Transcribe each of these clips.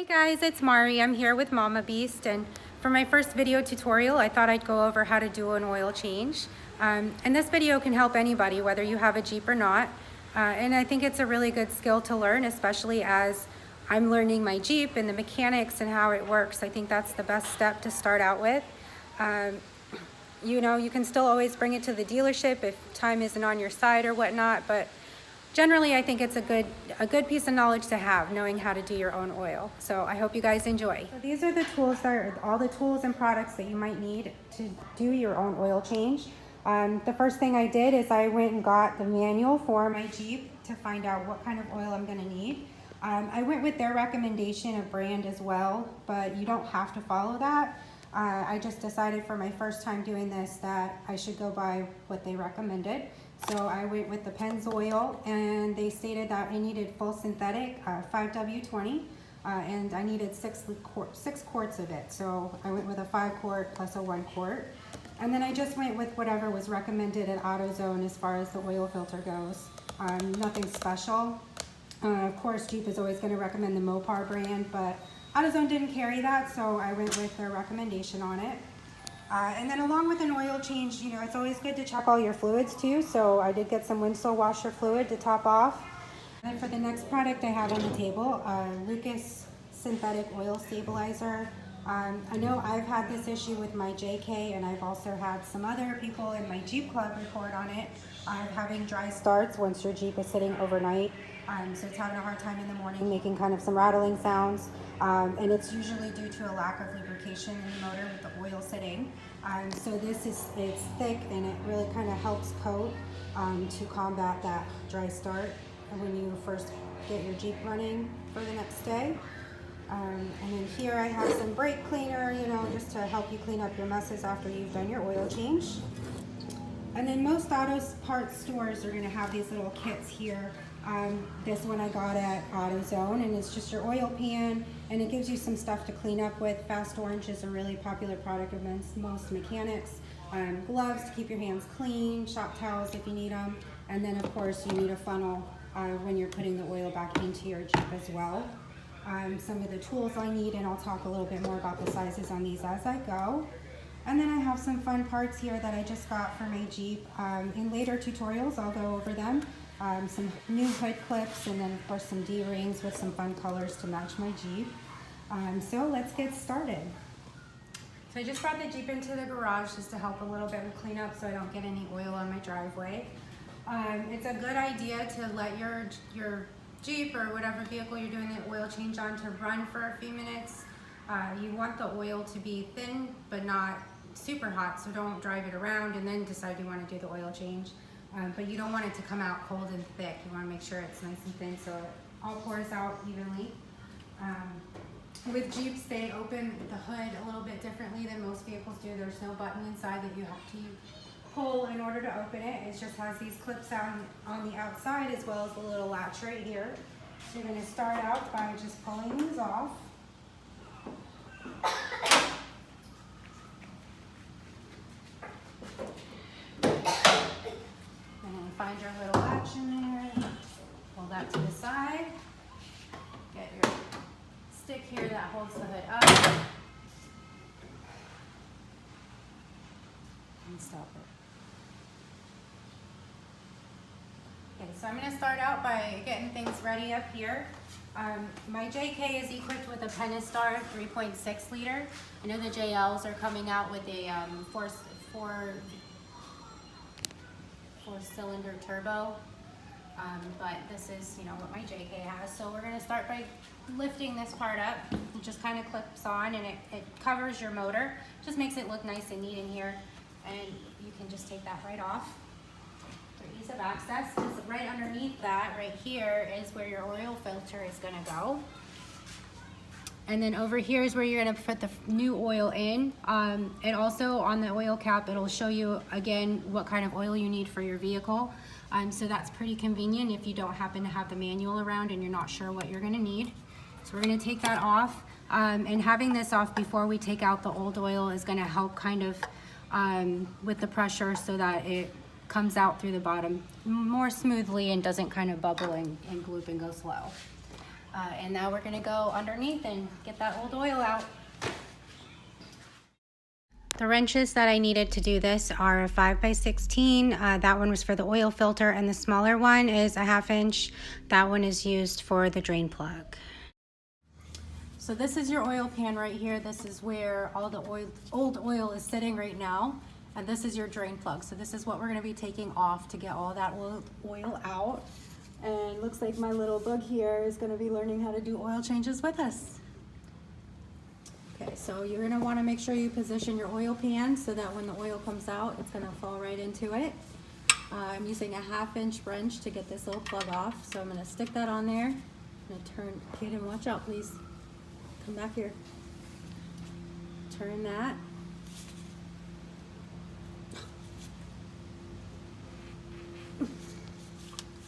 Hey guys, it's Maurie. I'm here with Mama Beast, and for my first video tutorial, I thought I'd go over how to do an oil change. And this video can help anybody, whether you have a Jeep or not. And I think it's a really good skill to learn, especially as I'm learning my Jeep and the mechanics and how it works. I think that's the best step to start out with. You know, you can still always bring it to the dealership if time isn't on your side or whatnot, but generally, I think it's a good piece of knowledge to have, knowing how to do your own oil. So I hope you guys enjoy. So these are the tools that are all the tools and products that you might need to do your own oil change. The first thing I did is I went and got the manual for my Jeep to find out what kind of oil I'm gonna need. I went with their recommendation of brand as well, but you don't have to follow that. I just decided for my first time doing this that I should go by what they recommended. So I went with the Pennzoil, and they stated that I needed full synthetic 5W20, and I needed six quarts of it. So I went with a 5 quart plus a 1 quart. And then I just went with whatever was recommended at AutoZone as far as the oil filter goes. Nothing special. Of course, Jeep is always going to recommend the Mopar brand, but AutoZone didn't carry that, so I went with their recommendation on it. And then along with an oil change, you know, it's always good to check all your fluids too. So I did get some windshield washer fluid to top off. And then for the next product I have on the table, Lucas Synthetic Oil Stabilizer. I know I've had this issue with my JK, and I've also had some other people in my Jeep Club report on it, having dry starts once your Jeep is sitting overnight. So it's having a hard time in the morning, making kind of some rattling sounds. And it's usually due to a lack of lubrication in the motor with the oil sitting. So it's thick, and it really kind of helps coat to combat that dry start when you first get your Jeep running for the next day. And then here I have some brake cleaner, you know, just to help you clean up your messes after you've done your oil change. And then most auto parts stores are going to have these little kits here. This one I got at AutoZone, and it's just your oil pan, and it gives you some stuff to clean up with. Fast Orange is a really popular product amongst most mechanics. Gloves to keep your hands clean, shop towels if you need them, and then of course you need a funnel when you're putting the oil back into your Jeep as well. Some of the tools I need, and I'll talk a little bit more about the sizes on these as I go. And then I have some fun parts here that I just got for my Jeep. In later tutorials, I'll go over them. Some new hood clips, and then of course some D-rings with some fun colors to match my Jeep. So let's get started. So I just brought the Jeep into the garage just to help a little bit with cleanup so I don't get any oil on my driveway. It's a good idea to let your Jeep or whatever vehicle you're doing the oil change on to run for a few minutes. You want the oil to be thin but not super hot, so don't drive it around and then decide you want to do the oil change. But you don't want it to come out cold and thick. You want to make sure it's nice and thin so it all pours out evenly. With Jeeps, they open the hood a little bit differently than most vehicles do. There's no button inside that you have to pull in order to open it. It just has these clips on the outside, as well as the little latch right here. So you're going to start out by just pulling these off. Find your little latch in there, pull that to the side, get your stick here that holds the hood up, and stop it. Okay, so I'm going to start out by getting things ready up here. My JK is equipped with a Pentastar 3.6 liter. I know the JLs are coming out with a four-cylinder turbo, but this is, you know, what my JK has. So we're going to start by lifting this part up. It just kind of clips on, and it covers your motor. Just makes it look nice and neat in here, and you can just take that right off for ease of access. Because right underneath that, right here, is where your oil filter is going to go. And then over here is where you're going to put the new oil in. And also on the oil cap, it'll show you again what kind of oil you need for your vehicle. So that's pretty convenient if you don't happen to have the manual around and you're not sure what you're going to need. So we're going to take that off. And having this off before we take out the old oil is going to help kind of with the pressure so that it comes out through the bottom more smoothly and doesn't kind of bubble and gloop and go slow. And now we're gonna go underneath and get that old oil out. The wrenches that I needed to do this are a 5x16. That one was for the oil filter, and the smaller one is a 1/2 inch. That one is used for the drain plug. So this is your oil pan right here. This is where all the old oil is sitting right now. And this is your drain plug. So this is what we're gonna be taking off to get all that oil out. And looks like my little bug here is gonna be learning how to do oil changes with us. Okay, so you're gonna wanna make sure you position your oil pan so that when the oil comes out, it's gonna fall right into it. I'm using a 1/2 inch wrench to get this little plug off. So I'm gonna stick that on there. I'm gonna turn, Kaeden, watch out please. Come back here. Turn that.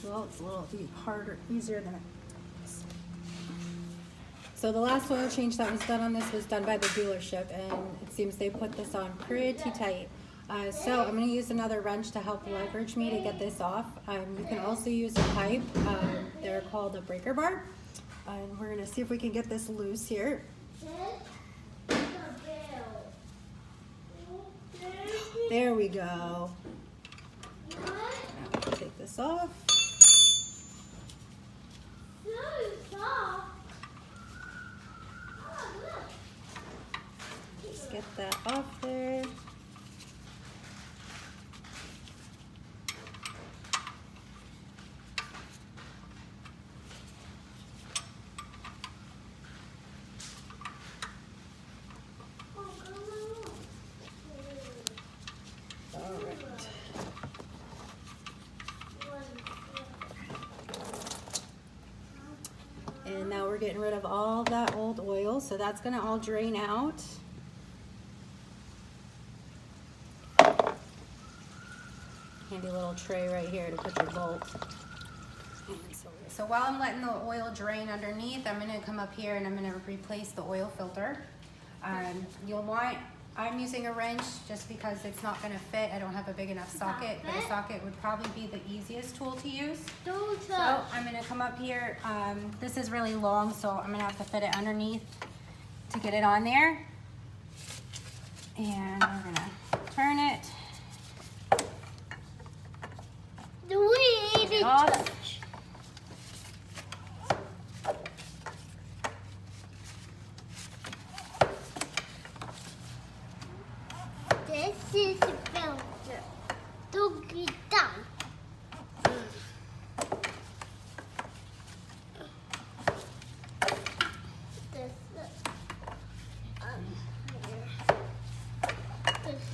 Well, it's a little harder, easier than it is. So the last oil change that was done on this was done by the dealership, and it seems they put this on pretty tight. So I'm going to use another wrench to help leverage me to get this off. You can also use a pipe. They're called a breaker bar. And we're going to see if we can get this loose here. There we go. Now we'll take this off. Just get that off there. And now we're getting rid of all that old oil, so that's gonna all drain out. Handy little tray right here to put your bolt. So while I'm letting the oil drain underneath, I'm gonna come up here and I'm gonna replace the oil filter. I'm using a wrench just because it's not gonna fit. I don't have a big enough socket, but a socket would probably be the easiest tool to use. So I'm gonna come up here. This is really long, so I'm gonna have to fit it underneath to get it on there. And we're gonna turn it. Turn it off. This is the filter. Don't be done.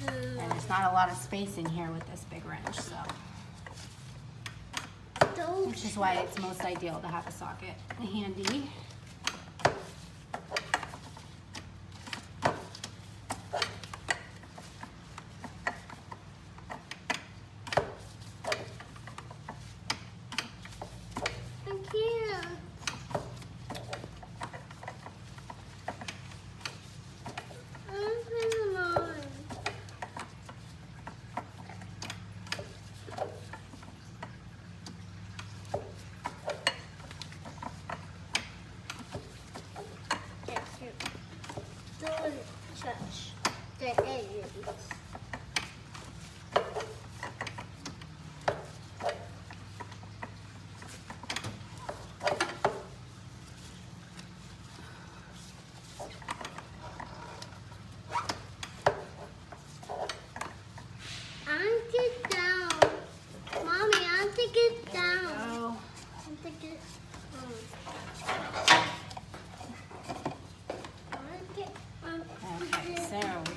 And there's not a lot of space in here with this big wrench, so. Which is why it's most ideal to have a socket handy.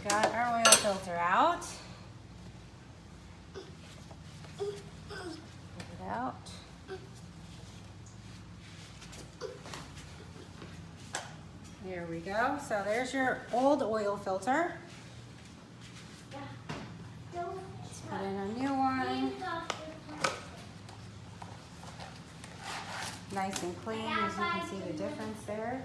Got our oil filter out. Get it out. There we go. So there's your old oil filter. Let's put in a new one. Nice and clean, as you can see the difference there.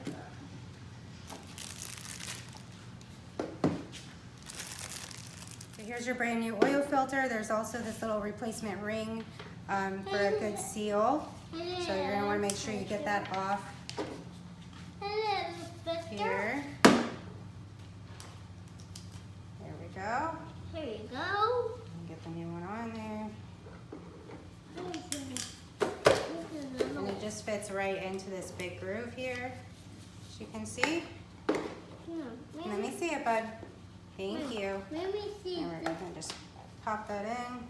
Here's your brand new oil filter. There's also this little replacement ring for a good seal. So you're gonna wanna make sure you get that off fits right into this big groove here, as you can see. Let me see it, bud. Thank you. Let me see. And we're gonna just pop that in.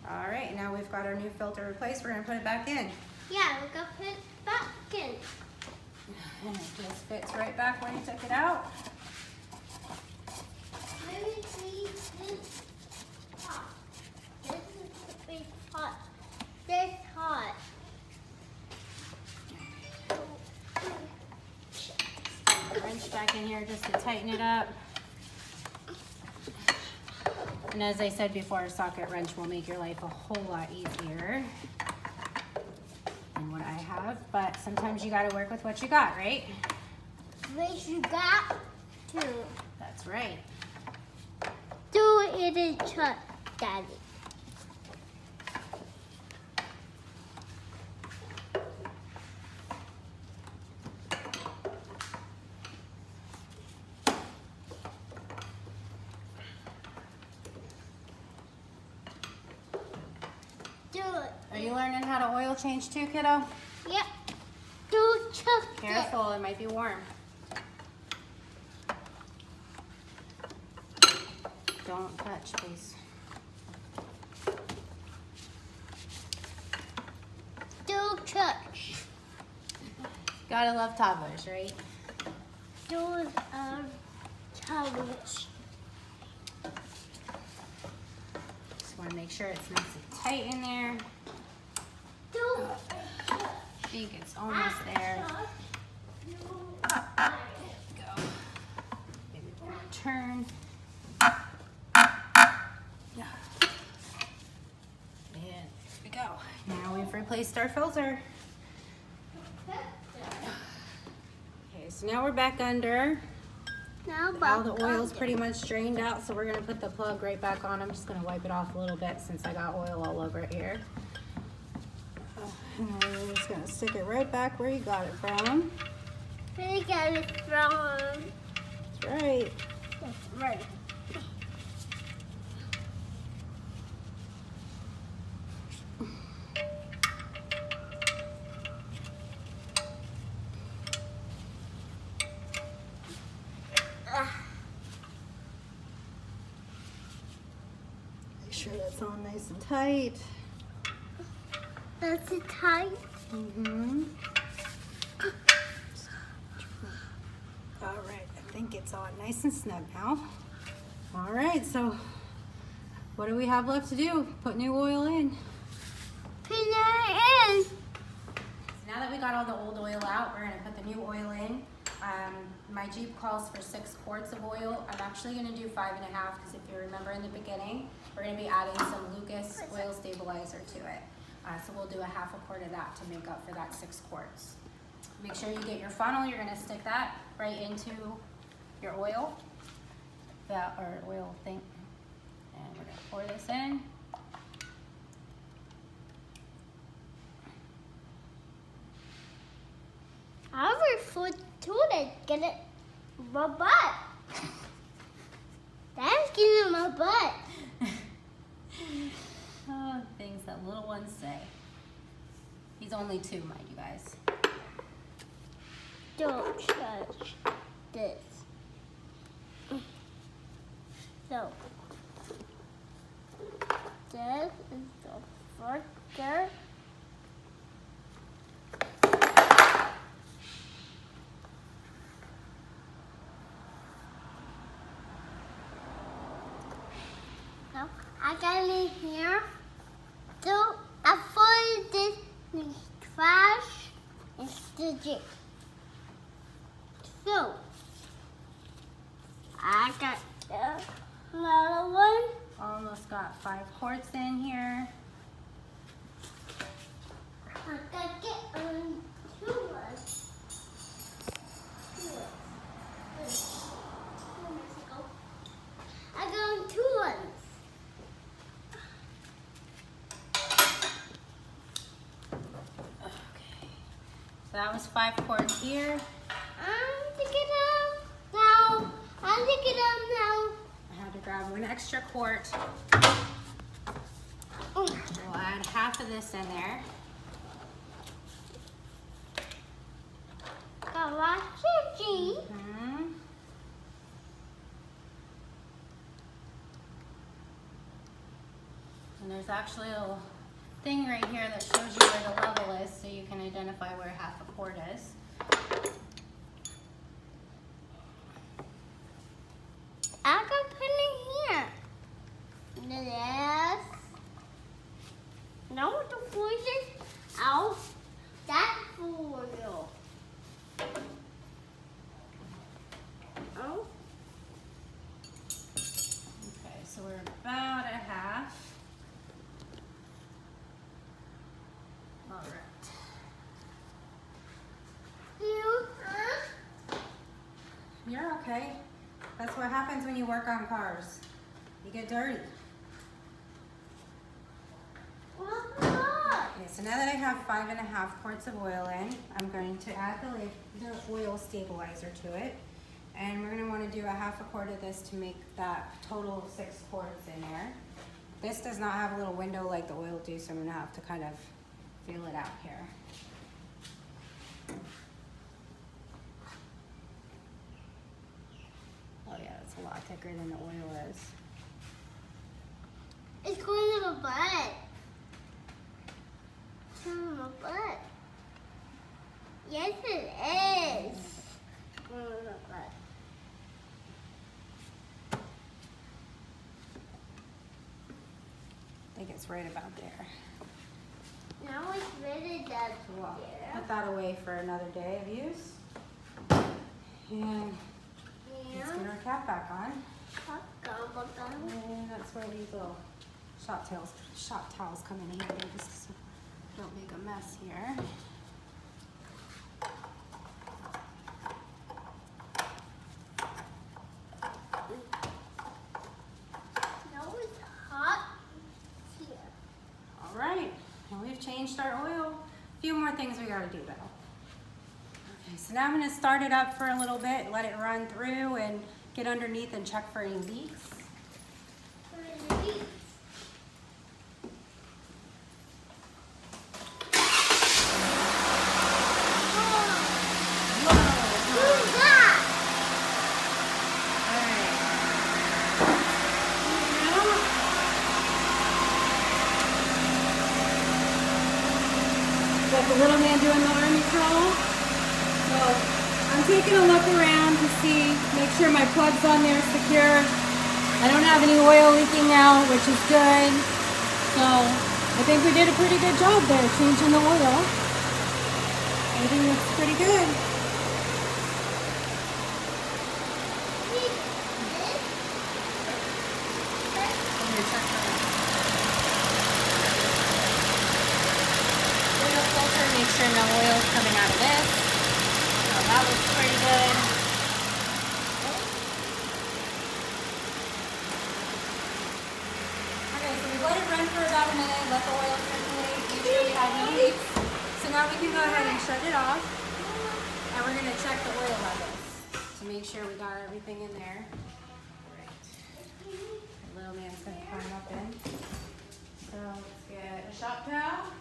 All right, now we've got our new filter replaced. We're gonna put it back in. Yeah, we're gonna put it back in. And it just fits right back when you took it out. Let me see this hot. This is a big hot. This hot. Wrench back in here just to tighten it up. And as I said before, a socket wrench will make your life a whole lot easier than what I have. But sometimes you gotta work with what you got, right? What you got to That's right. do it in truck, Daddy. Do it. Are you learning how to oil change too, kiddo? Yep. Do chuck it. Careful, it might be warm. Don't touch, please. Do chuck. Gotta love toddlers, right? Do challenge. Just wanna make sure it's nice and tight in there. Do I think it's almost there. Go. Maybe we'll turn. And there we go. Now we've replaced our filter. Okay, so now we're back under. Now All the oil's pretty much drained out, so we're gonna put the plug right back on. I'm just gonna wipe it off a little bit since I got oil all over it here. And then we're just gonna stick it right back where you got it from. We got it from. That's right. That's right. Make sure that's all nice and tight. That's it tight. Mm-hmm. All right, I think it's all nice and snug now. All right, so what do we have left to do? Put new oil in. Put it in. So now that we got all the old oil out, we're gonna put the new oil in. My Jeep calls for 6 quarts of oil. I'm actually gonna do 5.5 because if you remember in the beginning, we're gonna be adding some Lucas oil stabilizer to it. So we'll do a 1/2 quart of that to make up for that 6 quarts. Make sure you get your funnel. You're gonna stick that right into your oil, or oil thing. And we're gonna pour this in. I refer to it. Get it. My butt. That's getting my butt. Oh, things that little ones say. He's only 2, mind you guys. Don't touch this. So, this is the filter. Now, I got in here. So, I folded this in trash and stitch it. So, I got another one. Almost got 5 quarts in here. I got get 2 ones. 2 ones. I got 2 ones. Okay. So that was 5 quarts here. I'm taking them now. I'm taking them now. I had to grab 1 extra quart. We'll add half of this in there. Kawasaki. And there's actually a little thing right here that shows you where the level is so you can identify where half a quart is. I can put it here. Yes. Now with the poison out, that's for you. Oh. Okay, so we're about a half. All right. You're okay. That's what happens when you work on cars. You get dirty. Okay, so now that I have 5.5 quarts of oil in, I'm going to add the oil stabilizer to it. And we're gonna wanna do a half a quart of this to make that total of 6 quarts in there. This does not have a little window like the oil do, so I'm gonna have to kind of feel it out here. Oh yeah, it's a lot thicker than the oil is. It's going to my butt. It's going to my butt. Yes, it is. Going to my butt. I think it's right about there. Now it's really dead. So we'll put that away for another day of use. And let's get our cap back on. And that's where these little shop towels come in here. They just don't make a mess here. Now it's hot here. All right, and we've changed our oil. A few more things we gotta do though. Okay, so now I'm gonna start it up for a little bit, let it run through and get underneath and check for any leaks. The little man doing the army crawl. So I'm taking a look around to see, make sure my plug's on there secure. I don't have any oil leaking out, which is good. So I think we did a pretty good job there, changing the oil. Everything looks pretty good. Make sure no oil is coming out of this. So that looks pretty good. Okay, so we let it run for about a minute, let the oil circulate, make sure we have no leaks. So now we can go ahead and shut it off. And we're going to check the oil levels to make sure we got everything in there. Right. The little man's going to climb up in. So let's get a shop towel.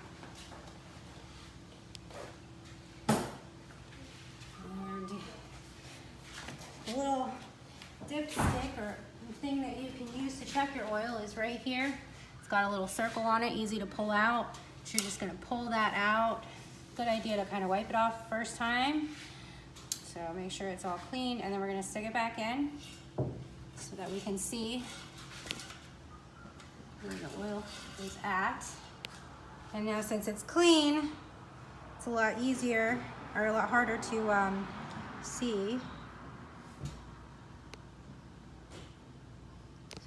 The little dipstick or thing that you can use to check your oil is right here. It's got a little circle on it, easy to pull out. So you're just gonna pull that out. Good idea to kind of wipe it off first time. So make sure it's all clean, and then we're gonna stick it back in so that we can see where the oil is at. And now since it's clean, it's a lot easier, or a lot harder to see.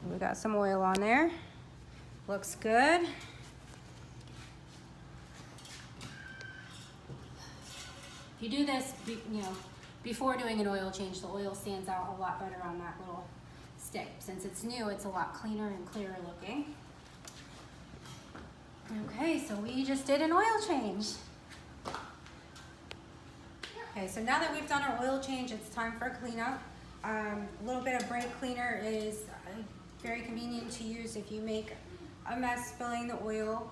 So we got some oil on there. Looks good. If you do this, before doing an oil change, the oil stands out a lot better on that little stick. Since it's new, it's a lot cleaner and clearer looking. Okay, so we just did an oil change. Okay, so now that we've done our oil change, it's time for a cleanup. A little bit of brake cleaner is very convenient to use if you make a mess spilling the oil.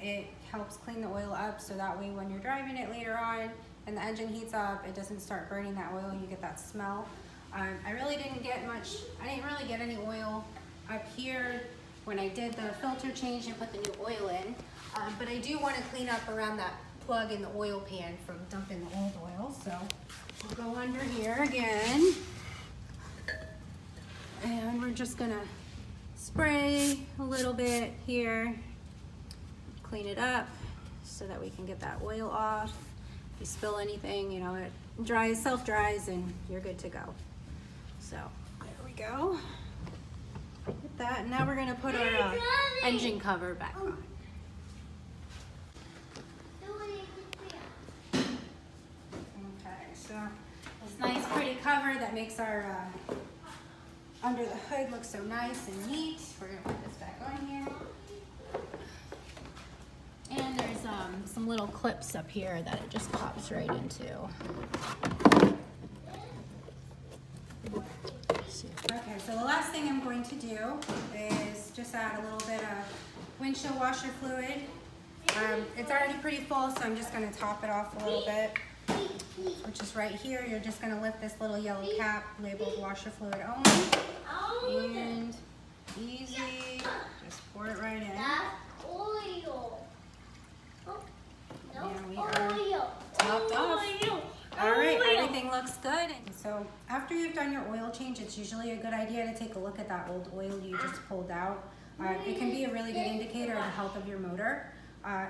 It helps clean the oil up so that way when you're driving it later on and the engine heats up, it doesn't start burning that oil and you get that smell. I really didn't get much, I didn't really get any oil up here when I did the filter change and put the new oil in. But I do want to clean up around that plug in the oil pan from dumping the old oil. So we'll go under here again. And we're just gonna spray a little bit here, clean it up so that we can get that oil off. If you spill anything, you know, it dries, self-dries, and you're good to go. So there we go. Get that. And now we're gonna put our engine cover back on. Okay, so this nice pretty cover that makes our under the hood look so nice and neat. We're gonna put this back on here. And there's some little clips up here that it just pops right into. Okay, so the last thing I'm going to do is just add a little bit of windshield washer fluid. It's already pretty full, so I'm just gonna top it off a little bit, which is right here. You're just gonna lift this little yellow cap labeled washer fluid only, and easy, just pour it right in. And we are topped off. All right, everything looks good. So after you've done your oil change, it's usually a good idea to take a look at that old oil you just pulled out. It can be a really good indicator of the health of your motor.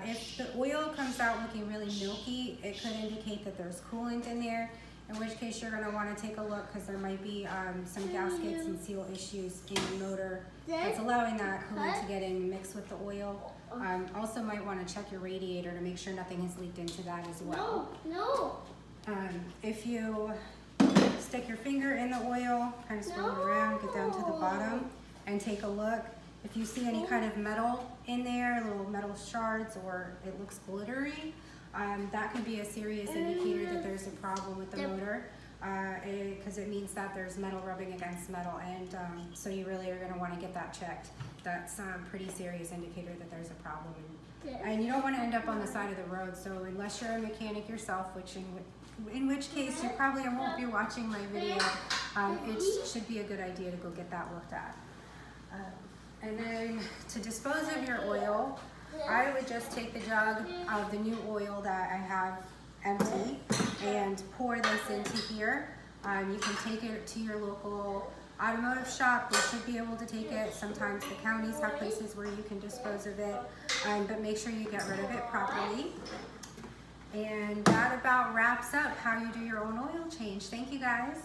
If the oil comes out looking really milky, it could indicate that there's coolant in there, in which case you're going to want to take a look because there might be some gaskets and seal issues in the motor that's allowing that coolant to get in and mix with the oil. Also might want to check your radiator to make sure nothing has leaked into that as well. If you stick your finger in the oil, kind of swirl it around, get down to the bottom and take a look. If you see any kind of metal in there, little metal shards, or it looks glittery, that could be a serious indicator that there's a problem with the motor, because it means that there's metal rubbing against metal, and so you really are going to want to get that checked. That's a pretty serious indicator that there's a problem. And you don't want to end up on the side of the road, so unless you're a mechanic yourself, in which case you probably won't be watching my video, it should be a good idea to go get that looked at. And then to dispose of your oil, I would just take the jug of the new oil that I have empty and pour this into here. You can take it to your local automotive shop. They should be able to take it. Sometimes the counties have places where you can dispose of it, but make sure you get rid of it properly. And that about wraps up how you do your own oil change. Thank you guys.